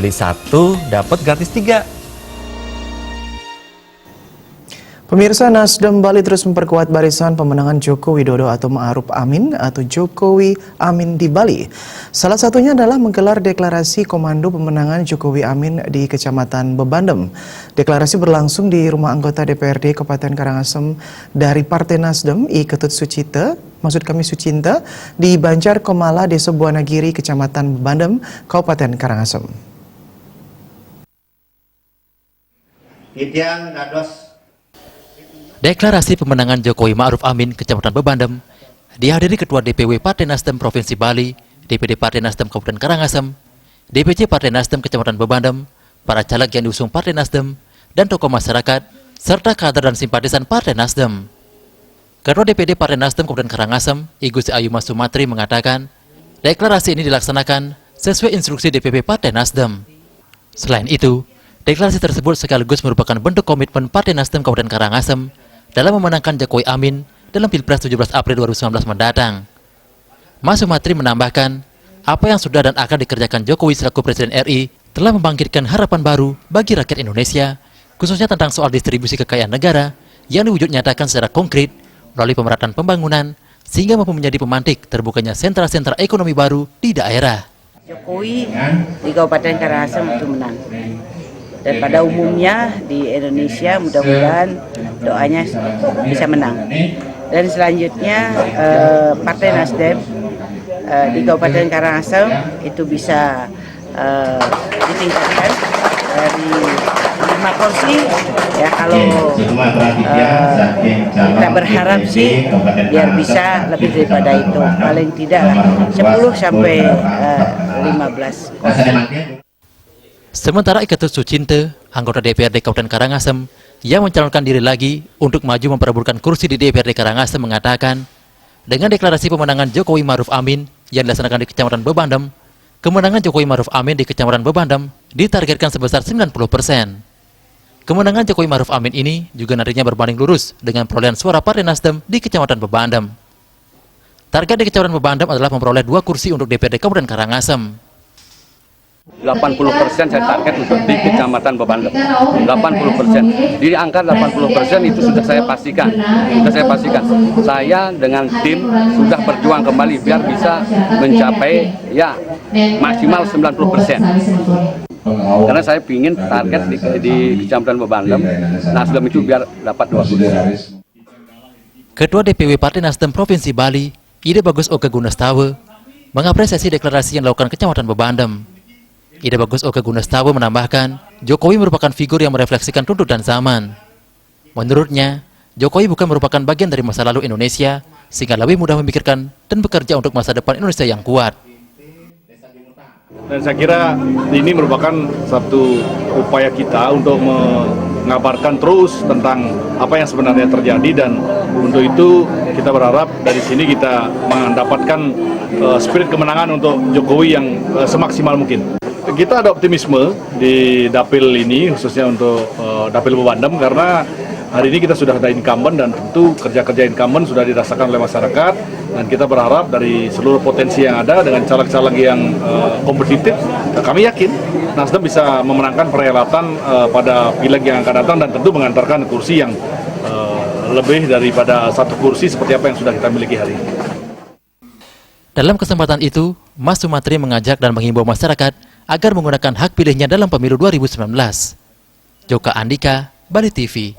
Beli 1 dapat gratis 3. Pemirsa, Nasdem Bali terus memperkuat barisan pemenangan Joko Widodo atau Ma'ruf Amin atau Jokowi Amin di Bali. Salah satunya adalah menggelar deklarasi komando pemenangan Jokowi Amin di Kecamatan Bebandem. Deklarasi berlangsung di rumah anggota DPRD Kabupaten Karangasem dari Partai Nasdem I Ketut Sucinta di Banjar Komala, Desa Buanagiri, Kecamatan Bebandem, Kabupaten Karangasem. Deklarasi pemenangan Jokowi Ma'ruf Amin Kecamatan Bebandem dihadiri Ketua DPW Partai Nasdem Provinsi Bali, DPD Partai Nasdem Kabupaten Karangasem, DPC Partai Nasdem Kecamatan Bebandem, para caleg yang diusung Partai Nasdem, dan tokoh masyarakat, serta kader dan simpatisan Partai Nasdem. Ketua DPD Partai Nasdem Kabupaten Karangasem, Igu Ayuma Sumatri mengatakan, deklarasi ini dilaksanakan sesuai instruksi DPP Partai Nasdem. Selain itu, deklarasi tersebut sekaligus merupakan bentuk komitmen Partai Nasdem Kabupaten Karangasem dalam memenangkan Jokowi Amin dalam Pilpres 17 April 2019 mendatang. Mas Sumatri menambahkan, apa yang sudah dan akan dikerjakan Jokowi selaku Presiden RI telah membangkitkan harapan baru bagi rakyat Indonesia, khususnya tentang soal distribusi kekayaan negara yang diwujud nyatakan secara konkret melalui pemerataan pembangunan sehingga mampu menjadi pemantik terbukanya sentra-sentra ekonomi baru di daerah. Jokowi di Kabupaten Karangasem itu menang. Dan pada umumnya di Indonesia mudah-mudahan doanya bisa menang. Dan selanjutnya Partai Nasdem di Kabupaten Karangasem itu bisa ditingkatkan dari 5 kursi. Ya kalau kita berharap sih biar bisa lebih daripada itu, paling tidak 10 sampai 15 kursi. Sementara I Ketut Sucinta, anggota DPRD Kabupaten Karangasem, yang mencalonkan diri lagi untuk maju memperebutkan kursi di DPRD Karangasem mengatakan, dengan deklarasi pemenangan Jokowi Ma'ruf Amin yang dilaksanakan di Kecamatan Bebandem, kemenangan Jokowi Ma'ruf Amin di Kecamatan Bebandem ditargetkan sebesar 90%. Kemenangan Jokowi Ma'ruf Amin ini juga nantinya berbanding lurus dengan perolehan suara Partai Nasdem di Kecamatan Bebandem. Target di Kecamatan Bebandem adalah memperoleh 2 kursi untuk DPRD Kabupaten Karangasem. 80% saya target untuk di Kecamatan Bebandem. 80%. Di angka 80% itu sudah saya pastikan. Saya dengan tim sudah berjuang kembali biar bisa mencapai ya maksimal 90%. Karena saya ingin target di Kecamatan Bebandem, Nasdem itu biar dapat 2 kursi. Ketua DPW Partai Nasdem Provinsi Bali, Ide Bagus Oke Gunastawa, mengapresiasi deklarasi yang dilakukan Kecamatan Bebandem. Ide Bagus Oke Gunastawa menambahkan, Jokowi merupakan figur yang merefleksikan tuntutan zaman. Menurutnya, Jokowi bukan merupakan bagian dari masa lalu Indonesia, sehingga lebih mudah memikirkan dan bekerja untuk masa depan Indonesia yang kuat. Dan saya kira ini merupakan satu upaya kita untuk mengabarkan terus tentang apa yang sebenarnya terjadi, dan untuk itu kita berharap dari sini kita mendapatkan spirit kemenangan untuk Jokowi yang semaksimal mungkin. Kita ada optimisme di dapil ini, khususnya untuk dapil Bebandem, karena hari ini kita sudah ada incumbent dan tentu kerja-kerja incumbent sudah dirasakan oleh masyarakat, dan kita berharap dari seluruh potensi yang ada dengan caleg-caleg yang kompetitif, kami yakin Nasdem bisa memenangkan perhelatan pada pileg yang akan datang dan tentu mengantarkan kursi yang lebih daripada 1 kursi seperti apa yang sudah kita miliki hari ini. Dalam kesempatan itu, Mas Sumatri mengajak dan menghimbau masyarakat agar menggunakan hak pilihnya dalam pemilu 2019. Joka Andika, Bali TV.